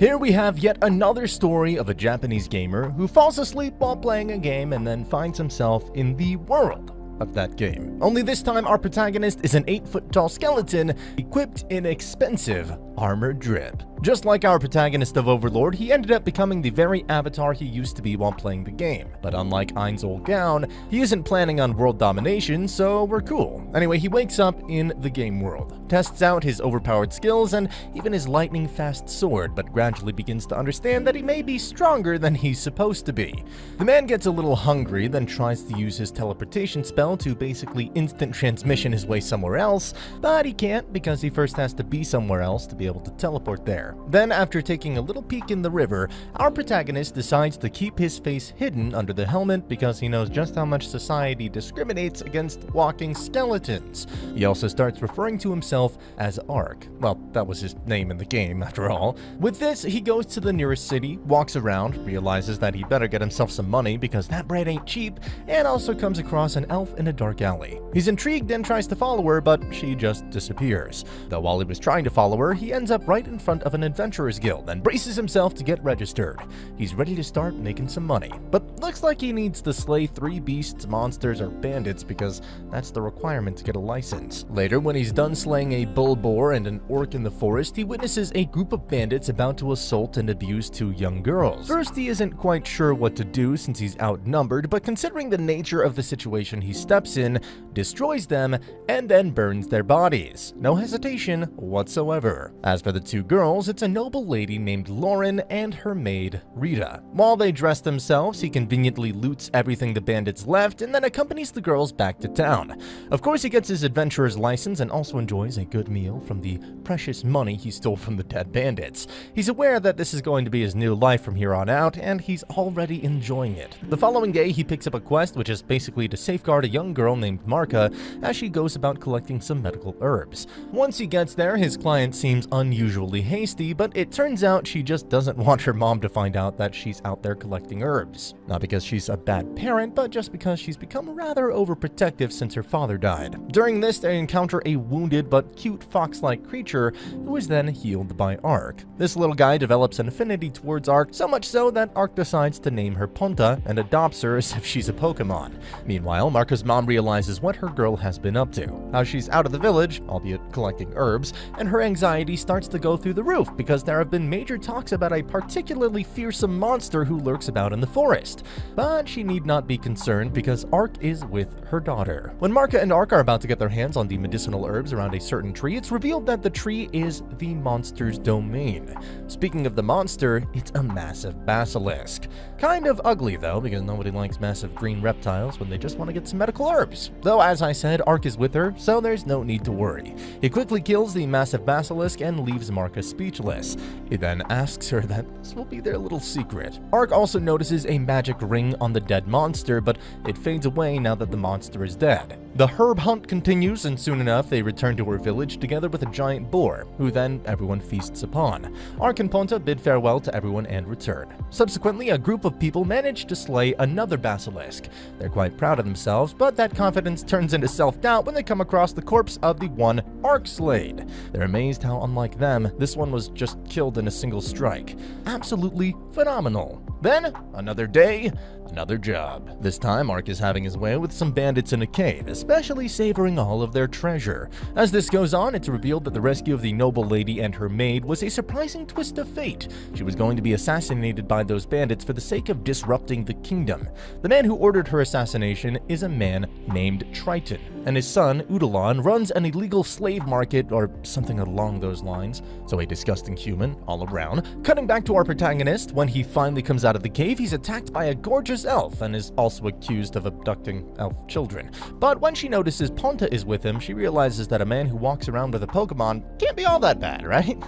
Here we have yet another story of a Japanese gamer who falls asleep while playing a game and then finds himself in the world of that game. Only this time our protagonist is an 8-foot-tall skeleton equipped in expensive armored drip. Just like our protagonist of Overlord, he ended up becoming the very avatar he used to be while playing the game. But unlike Ain's old gown, he isn't planning on world domination, so we're cool. Anyway, he wakes up in the game world, tests out his overpowered skills and even his lightning-fast sword, but gradually begins to understand that he may be stronger than he's supposed to be. The man gets a little hungry, then tries to use his teleportation spell to basically instant transmission his way somewhere else, but he can't because he first has to be somewhere else to be able to teleport there. Then, after taking a little peek in the river, our protagonist decides to keep his face hidden under the helmet because he knows just how much society discriminates against walking skeletons. He also starts referring to himself as Ark. Well, that was his name in the game, after all. With this, he goes to the nearest city, walks around, realizes that he better get himself some money because that bread ain't cheap, and also comes across an elf in a dark alley. He's intrigued and tries to follow her, but she just disappears. Though while he was trying to follow her, he ends up right in front of an adventurers guild and braces himself to get registered. He's ready to start making some money, but looks like he needs to slay 3 beasts, monsters, or bandits because that's the requirement to get a license. Later, when he's done slaying a bull boar and an orc in the forest, he witnesses a group of bandits about to assault and abuse 2 young girls. First, he isn't quite sure what to do since he's outnumbered, but considering the nature of the situation he steps in, destroys them, and then burns their bodies. No hesitation whatsoever. As for the 2 girls, it's a noble lady named Lauren and her maid, Rita. While they dress themselves, he conveniently loots everything the bandits left and then accompanies the girls back to town. Of course, he gets his adventurer's license and also enjoys a good meal from the precious money he stole from the dead bandits. He's aware that this is going to be his new life from here on out, and he's already enjoying it. The following day, he picks up a quest which is basically to safeguard a young girl named Marka as she goes about collecting some medical herbs. Once he gets there, his client seems unusually hasty, but it turns out she just doesn't want her mom to find out that she's out there collecting herbs. Not because she's a bad parent, but just because she's become rather overprotective since her father died. During this, they encounter a wounded but cute fox-like creature who is then healed by Ark. This little guy develops an affinity towards Ark, so much so that Ark decides to name her Ponta and adopts her as if she's a Pokemon. Meanwhile, Marka's mom realizes what her girl has been up to, how she's out of the village, albeit collecting herbs, and her anxiety starts to go through the roof because there have been major talks about a particularly fearsome monster who lurks about in the forest. But she need not be concerned because Ark is with her daughter. When Marka and Ark are about to get their hands on the medicinal herbs around a certain tree, it's revealed that the tree is the monster's domain. Speaking of the monster, it's a massive basilisk. Kind of ugly though, because nobody likes massive green reptiles when they just want to get some medical herbs. Though, as I said, Ark is with her, so there's no need to worry. He quickly kills the massive basilisk and leaves Marka speechless. He then asks her that this will be their little secret. Ark also notices a magic ring on the dead monster, but it fades away now that the monster is dead. The herb hunt continues, and soon enough they return to her village together with a giant boar, who then everyone feasts upon. Ark and Ponta bid farewell to everyone and return. Subsequently, a group of people manage to slay another basilisk. They're quite proud of themselves, but that confidence turns into self-doubt when they come across the corpse of the one Ark slayed. They're amazed how, unlike them, this one was just killed in a single strike. Absolutely phenomenal. Then, another day, another job. This time, Ark is having his way with some bandits in a cave, especially savoring all of their treasure. As this goes on, it's revealed that the rescue of the noble lady and her maid was a surprising twist of fate. She was going to be assassinated by those bandits for the sake of disrupting the kingdom. The man who ordered her assassination is a man named Triton, and his son, Udalon, runs an illegal slave market or something along those lines. So a disgusting human all around. Cutting back to our protagonist, when he finally comes out of the cave, he's attacked by a gorgeous elf and is also accused of abducting elf children. But when she notices Ponta is with him, she realizes that a man who walks around with a Pokemon can't be all that bad, right?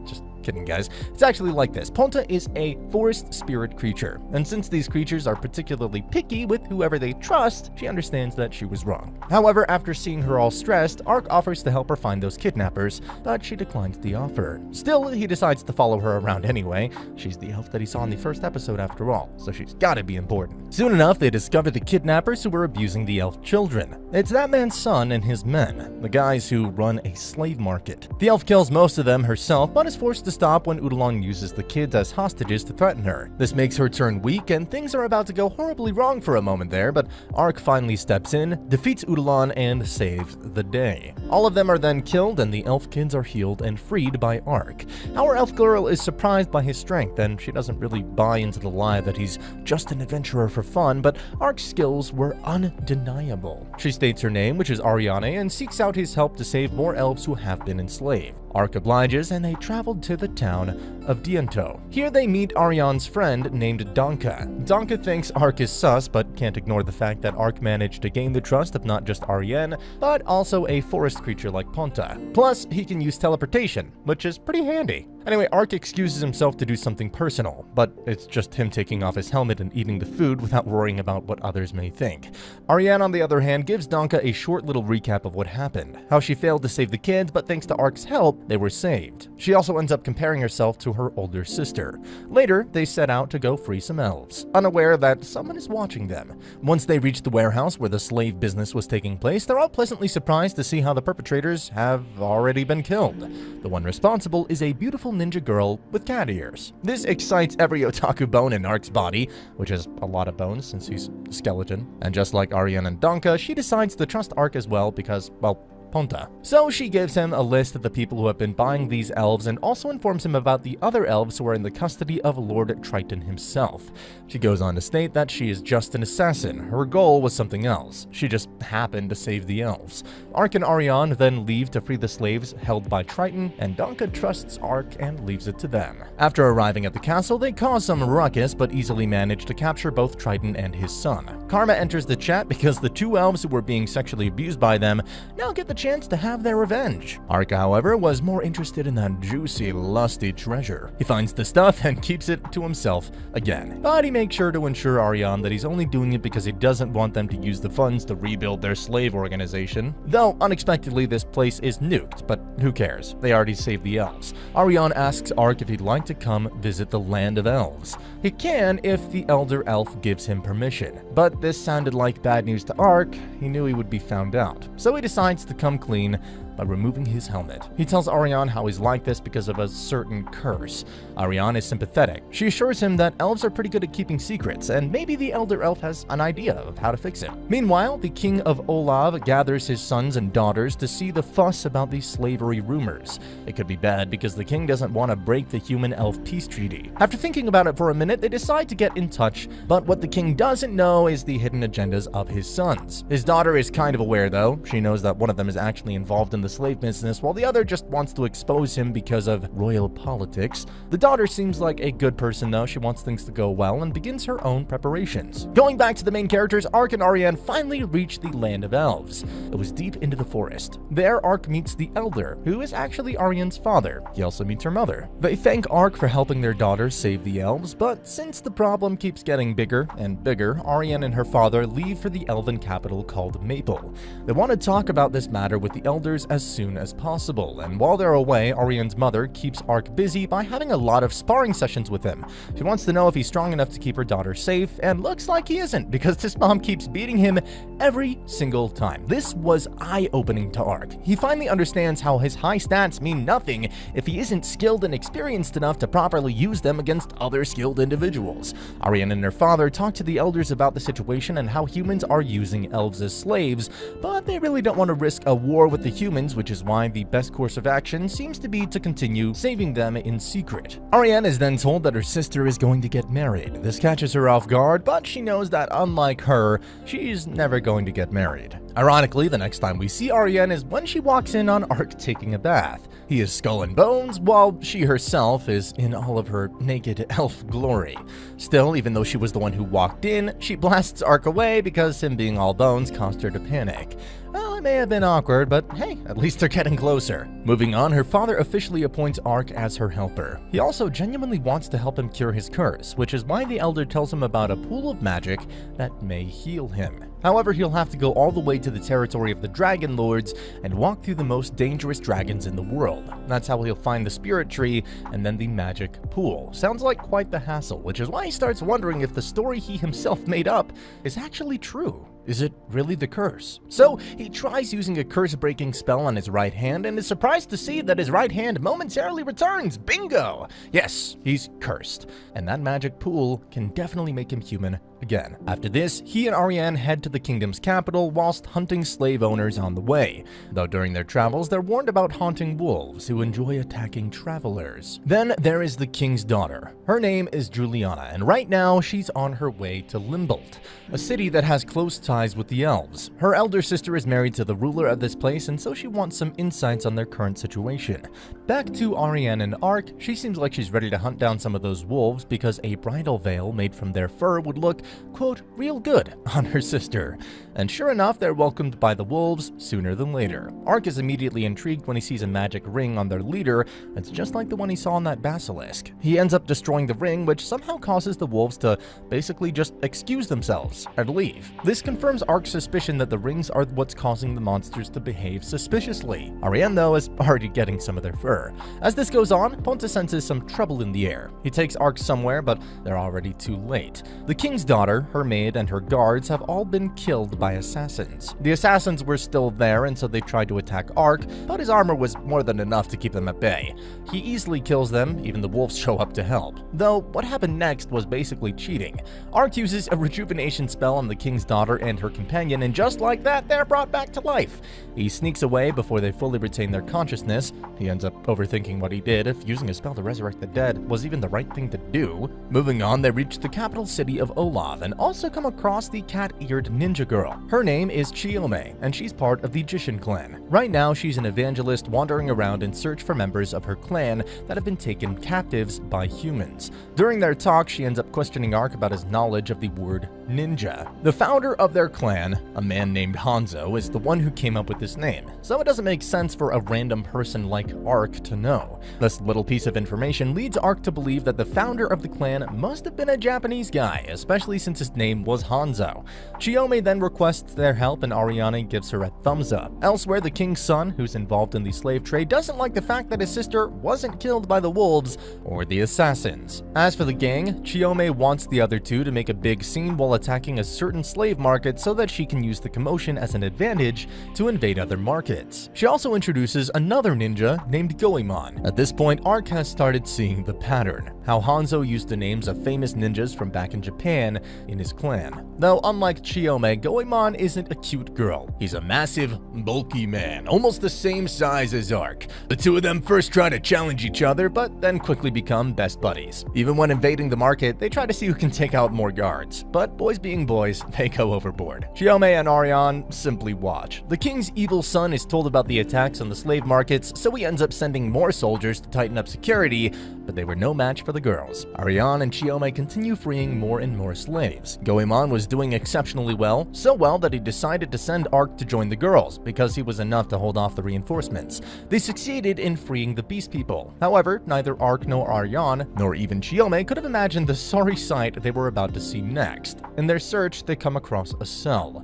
Just kidding, guys. It's actually like this. Ponta is a forest spirit creature, and since these creatures are particularly picky with whoever they trust, she understands that she was wrong. However, after seeing her all stressed, Ark offers to help her find those kidnappers, but she declines the offer. Still, he decides to follow her around anyway. She's the elf that he saw in the first episode after all, so she's gotta be important. Soon enough, they discover the kidnappers who were abusing the elf children. It's that man's son and his men, the guys who run a slave market. The elf kills most of them herself, but is forced to stop when Udalon uses the kids as hostages to threaten her. This makes her turn weak, and things are about to go horribly wrong for a moment there, but Ark finally steps in, defeats Udalon, and saves the day. All of them are then killed, and the elf kids are healed and freed by Ark. Our elf girl is surprised by his strength, and she doesn't really buy into the lie that he's just an adventurer for fun, but Ark's skills were undeniable. She states her name, which is Ariane, and seeks out his help to save more elves who have been enslaved. Ark obliges, and they traveled to the town of Dianto. Here they meet Ariane's friend named Danka. Danka thinks Ark is sus, but can't ignore the fact that Ark managed to gain the trust of not just Ariane, but also a forest creature like Ponta. Plus, he can use teleportation, which is pretty handy. Anyway, Ark excuses himself to do something personal, but it's just him taking off his helmet and eating the food without worrying about what others may think. Ariane, on the other hand, gives Danka a short little recap of what happened, how she failed to save the kids, but thanks to Ark's help, they were saved. She also ends up comparing herself to her older sister. Later, they set out to go free some elves, unaware that someone is watching them. Once they reach the warehouse where the slave business was taking place, they're all pleasantly surprised to see how the perpetrators have already been killed. The one responsible is a beautiful ninja girl with cat ears. This excites every otaku bone in Ark's body, which is a lot of bones since he's a skeleton. And just like Ariane and Danka, she decides to trust Ark as well because, well, Ponta. So she gives him a list of the people who have been buying these elves and also informs him about the other elves who are in the custody of Lord Triton himself. She goes on to state that she is just an assassin. Her goal was something else. She just happened to save the elves. Ark and Ariane then leave to free the slaves held by Triton, and Danka trusts Ark and leaves it to them. After arriving at the castle, they cause some ruckus but easily manage to capture both Triton and his son. Karma enters the chat because the two elves who were being sexually abused by them now get the chance to have their revenge. Ark, however, was more interested in that juicy, lusty treasure. He finds the stuff and keeps it to himself again. But he makes sure to ensure Ariane that he's only doing it because he doesn't want them to use the funds to rebuild their slave organization. Though, unexpectedly, this place is nuked, but who cares? They already saved the elves. Ariane asks Ark if he'd like to come visit the land of elves. He can if the elder elf gives him permission. But this sounded like bad news to Ark. He knew he would be found out. So he decides to come clean by removing his helmet. He tells Ariane how he's like this because of a certain curse. Ariane is sympathetic. She assures him that elves are pretty good at keeping secrets, and maybe the elder elf has an idea of how to fix it. Meanwhile, the king of Olav gathers his sons and daughters to see the fuss about these slavery rumors. It could be bad because the king doesn't want to break the human-elf peace treaty. After thinking about it for a minute, they decide to get in touch, but what the king doesn't know is the hidden agendas of his sons. His daughter is kind of aware though. She knows that one of them is actually involved in the slave business, while the other just wants to expose him because of royal politics. The daughter seems like a good person though. She wants things to go well and begins her own preparations. Going back to the main characters, Ark and Ariane finally reach the land of elves. It was deep into the forest. There, Ark meets the elder, who is actually Ariane's father. He also meets her mother. They thank Ark for helping their daughter save the elves, but since the problem keeps getting bigger and bigger, Ariane and her father leave for the elven capital called Maple. They want to talk about this matter with the elders as soon as possible, and while they're away, Ariane's mother keeps Ark busy by having a lot of sparring sessions with him. She wants to know if he's strong enough to keep her daughter safe, and looks like he isn't, because this mom keeps beating him every single time. This was eye-opening to Ark. He finally understands how his high stats mean nothing if he isn't skilled and experienced enough to properly use them against other skilled individuals. Ariane and her father talk to the elders about the situation and how humans are using elves as slaves, but they really don't want to risk a war with the humans, which is why the best course of action seems to be to continue saving them in secret. Ariane is then told that her sister is going to get married. This catches her off guard, but she knows that unlike her, she's never going to get married. Ironically, the next time we see Ariane is when she walks in on Ark taking a bath. He is skull and bones, while she herself is in all of her naked elf glory. Still, even though she was the one who walked in, she blasts Ark away because him being all bones caused her to panic. Well, it may have been awkward, but hey, at least they're getting closer. Moving on, her father officially appoints Ark as her helper. He also genuinely wants to help him cure his curse, which is why the elder tells him about a pool of magic that may heal him. However, he'll have to go all the way to the territory of the Dragon Lords and walk through the most dangerous dragons in the world. That's how he'll find the spirit tree and then the magic pool. Sounds like quite the hassle, which is why he starts wondering if the story he himself made up is actually true. Is it really the curse? So he tries using a curse-breaking spell on his right hand and is surprised to see that his right hand momentarily returns. Bingo! Yes, he's cursed, and that magic pool can definitely make him human again. After this, he and Ariane head to the kingdom's capital whilst hunting slave owners on the way, though during their travels they're warned about haunting wolves who enjoy attacking travelers. Then there is the king's daughter. Her name is Juliana, and right now she's on her way to Limbold, a city that has close ties with the elves. Her elder sister is married to the ruler of this place, and so she wants some insights on their current situation. Back to Ariane and Ark, she seems like she's ready to hunt down some of those wolves because a bridal veil made from their fur would look, quote, real good on her sister. And sure enough, they're welcomed by the wolves sooner than later. Ark is immediately intrigued when he sees a magic ring on their leader. It's just like the one he saw on that basilisk. He ends up destroying the ring, which somehow causes the wolves to basically just excuse themselves and leave. This confirms Ark's suspicion that the rings are what's causing the monsters to behave suspiciously. Ariane, though, is already getting some of their fur. As this goes on, Ponta senses some trouble in the air. He takes Ark somewhere, but they're already too late. The king's daughter, her maid, and her guards have all been killed by assassins. The assassins were still there, and so they tried to attack Ark, but his armor was more than enough to keep them at bay. He easily kills them, even the wolves show up to help. Though, what happened next was basically cheating. Ark uses a rejuvenation spell on the king's daughter and her companion, and just like that, they're brought back to life. He sneaks away before they fully retain their consciousness. He ends up overthinking what he did, if using a spell to resurrect the dead was even the right thing to do. Moving on, they reach the capital city of Olav, and also come across the cat-eared ninja girl. Her name is Chiome, and she's part of the Jishin clan. Right now, she's an evangelist wandering around in search for members of her clan that have been taken captives by humans. During their talk, she ends up questioning Ark about his knowledge of the word ninja. The founder of their clan, a man named Hanzo, is the one who came up with this name, so it doesn't make sense for a random person like Ark to know. This little piece of information leads Ark to believe that the founder of the clan must have been a Japanese guy, especially since his name was Hanzo. Chiome then requests their help, and Ariane gives her a thumbs up. Elsewhere, the king's son, who's involved in the slave trade, doesn't like the fact that his sister wasn't killed by the wolves or the assassins. As for the gang, Chiome wants the other two to make a big scene while attacking a certain slave market so that she can use the commotion as an advantage to invade other markets. She also introduces another ninja named Goemon. At this point, Ark has started seeing the pattern, how Hanzo used the names of famous ninjas from back in Japan in his clan. Though unlike Chiome, Goemon isn't a cute girl. He's a massive, bulky man, almost the same size as Ark. The two of them first try to challenge each other, but then quickly become best buddies. Even when invading the market, they try to see who can take out more guards, but boys being boys, they go overboard. Chiome and Ariane simply watch. The king's evil son is told about the attacks on the slave markets, so he ends up sending more soldiers to tighten up security, but they were no match for the girls. Ariane and Chiome continue freeing more and more slaves. Goemon was doing exceptionally well, so well that he decided to send Ark to join the girls, because he was enough to hold off the reinforcements. They succeeded in freeing the beast people. However, neither Ark nor Ariane, nor even Chiome, could have imagined the sorry sight they were about to see next. In their search, they come across a cell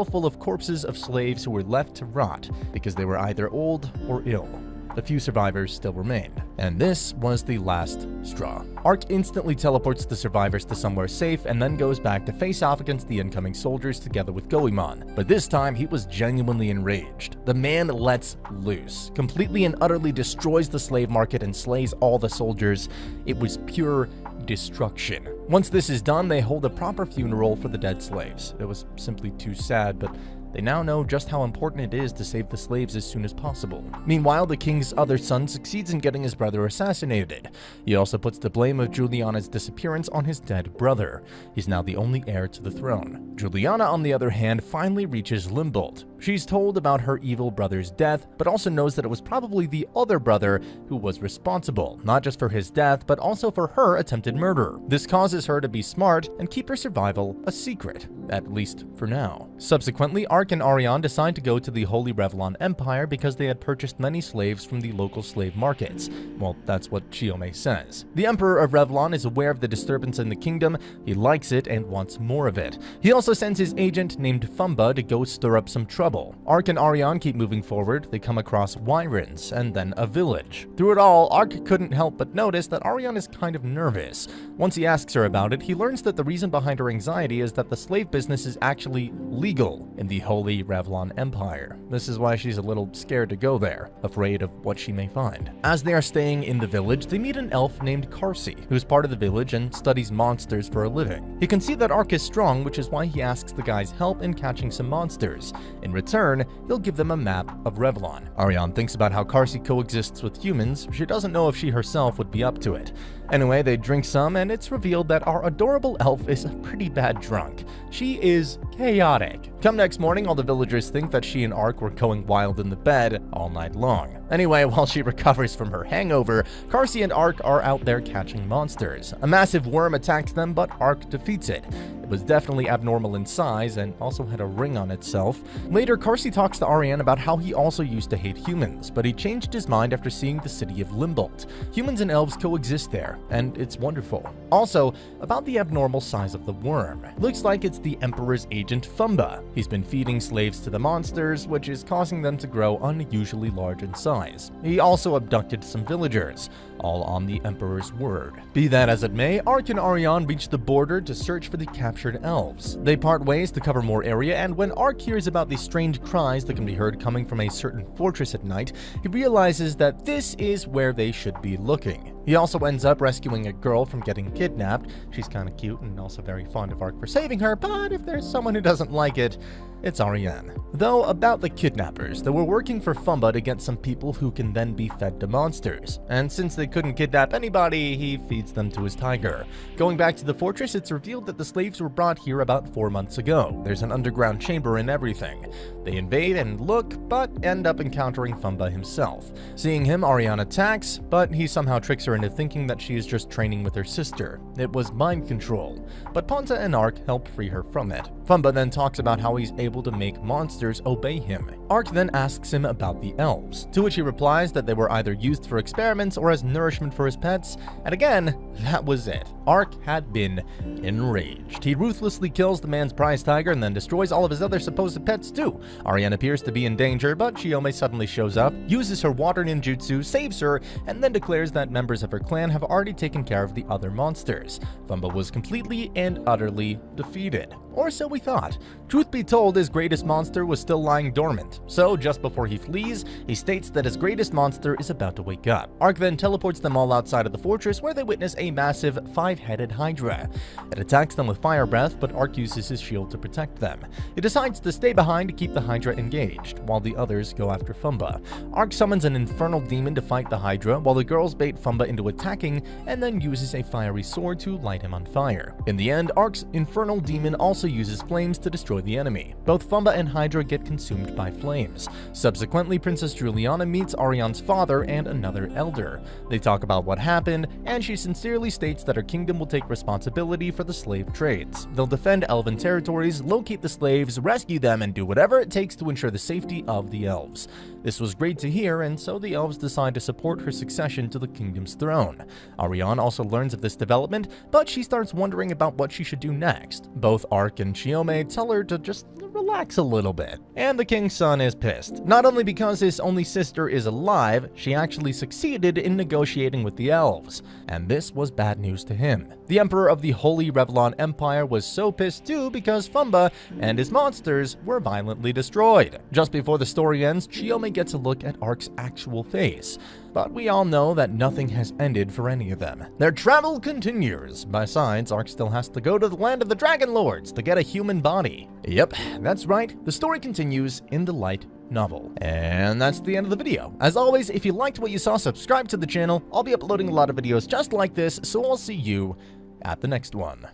full of corpses of slaves who were left to rot because they were either old or ill. A few survivors still remained, and this was the last straw. Ark instantly teleports the survivors to somewhere safe and then goes back to face off against the incoming soldiers together with Goemon. But this time, he was genuinely enraged. The man lets loose, completely and utterly destroys the slave market and slays all the soldiers. It was pure destruction. Once this is done, they hold a proper funeral for the dead slaves. It was simply too sad, but they now know just how important it is to save the slaves as soon as possible. Meanwhile, the king's other son succeeds in getting his brother assassinated. He also puts the blame of Juliana's disappearance on his dead brother. He's now the only heir to the throne. Juliana, on the other hand, finally reaches Limbold. She's told about her evil brother's death, but also knows that it was probably the other brother who was responsible, not just for his death, but also for her attempted murder. This causes her to be smart and keep her survival a secret, at least for now. Subsequently, Ark and Ariane decide to go to the Holy Revlon Empire because they had purchased many slaves from the local slave markets. Well, that's what Chiome says. The Emperor of Revlon is aware of the disturbance in the kingdom, he likes it and wants more of it. He also sends his agent named Fumba to go stir up some trouble trouble. Ark and Ariane keep moving forward. They come across Wyrens and then a village. Through it all, Ark couldn't help but notice that Ariane is kind of nervous. Once he asks her about it, he learns that the reason behind her anxiety is that the slave business is actually legal in the Holy Revlon Empire. This is why she's a little scared to go there, afraid of what she may find. As they are staying in the village, they meet an elf named Carsey, who's part of the village and studies monsters for a living. He can see that Ark is strong, which is why he asks the guy's help in catching some monsters. In return, he'll give them a map of Revlon. Ariane thinks about how Carsey coexists with humans. She doesn't know if she herself would be up to it. Anyway, they drink some, and it's revealed that our adorable elf is a pretty bad drunk. She is chaotic. Come next morning, all the villagers think that she and Ark were going wild in the bed all night long. Anyway, while she recovers from her hangover, Carsey and Ark are out there catching monsters. A massive worm attacks them, but Ark defeats it. It was definitely abnormal in size and also had a ring on itself. Later, Carsey talks to Ariane about how he also used to hate humans, but he changed his mind after seeing the city of Limbolt. Humans and elves coexist there, and it's wonderful. Also, about the abnormal size of the worm. Looks like it's the Emperor's agent Fumba. He's been feeding slaves to the monsters, which is causing them to grow unusually large in size. He also abducted some villagers, all on the Emperor's word. Be that as it may, Ark and Ariane reach the border to search for the captured elves. They part ways to cover more area, and when Ark hears about the strange cries that can be heard coming from a certain fortress at night, he realizes that this is where they should be looking. He also ends up rescuing a girl from getting kidnapped. She's kind of cute and also very fond of Ark for saving her, but if there's someone who doesn't like it, it's Ariane. Though, about the kidnappers, they were working for Fumba to get some people who can then be fed to monsters. And since they couldn't kidnap anybody, he feeds them to his tiger. Going back to the fortress, it's revealed that the slaves were brought here about 4 months ago. There's an underground chamber and everything. They invade and look, but end up encountering Fumba himself. Seeing him, Ariane attacks, but he somehow tricks her into thinking that she is just training with her sister. It was mind control, but Ponta and Ark help free her from it. Fumba then talks about how he's able to make monsters obey him. Ark then asks him about the elves, to which he replies that they were either used for experiments or as nourishment for his pets, and again, that was it. Ark had been enraged. He ruthlessly kills the man's prize tiger and then destroys all of his other supposed pets too. Ariane appears to be in danger, but Chiome suddenly shows up, uses her water ninjutsu, saves her, and then declares that members of her clan have already taken care of the other monsters. Fumba was completely and utterly defeated. Or so we thought. Truth be told, his greatest monster was still lying dormant, so just before he flees, he states that his greatest monster is about to wake up. Ark then teleports them all outside of the fortress, where they witness a massive 5-headed hydra. It attacks them with fire breath, but Ark uses his shield to protect them. He decides to stay behind to keep the hydra engaged, while the others go after Fumba. Ark summons an infernal demon to fight the hydra, while the girls bait Fumba into attacking, and then uses a fiery sword to light him on fire. In the end, Ark's infernal demon also uses flames to destroy the enemy. Both Fumba and Hydra get consumed by flames. Subsequently, Princess Juliana meets Ariane's father and another elder. They talk about what happened, and she sincerely states that her kingdom will take responsibility for the slave trades. They'll defend elven territories, locate the slaves, rescue them, and do whatever it takes to ensure the safety of the elves. This was great to hear, and so the elves decide to support her succession to the kingdom's throne. Ariane also learns of this development, but she starts wondering about what she should do next. Both Ark and Chiome tell her to just relax a little bit. And the king's son is pissed. Not only because his only sister is alive, she actually succeeded in negotiating with the elves. And this was bad news to him. The emperor of the Holy Revlon Empire was so pissed too because Fumba and his monsters were violently destroyed. Just before the story ends, Chiome gets a look at Ark's actual face. But we all know that nothing has ended for any of them. Their travel continues. Besides, Ark still has to go to the land of the Dragon Lords to get a human body. Yep, that's right. The story continues in the light novel. And that's the end of the video. As always, if you liked what you saw, subscribe to the channel. I'll be uploading a lot of videos just like this, so I'll see you at the next one.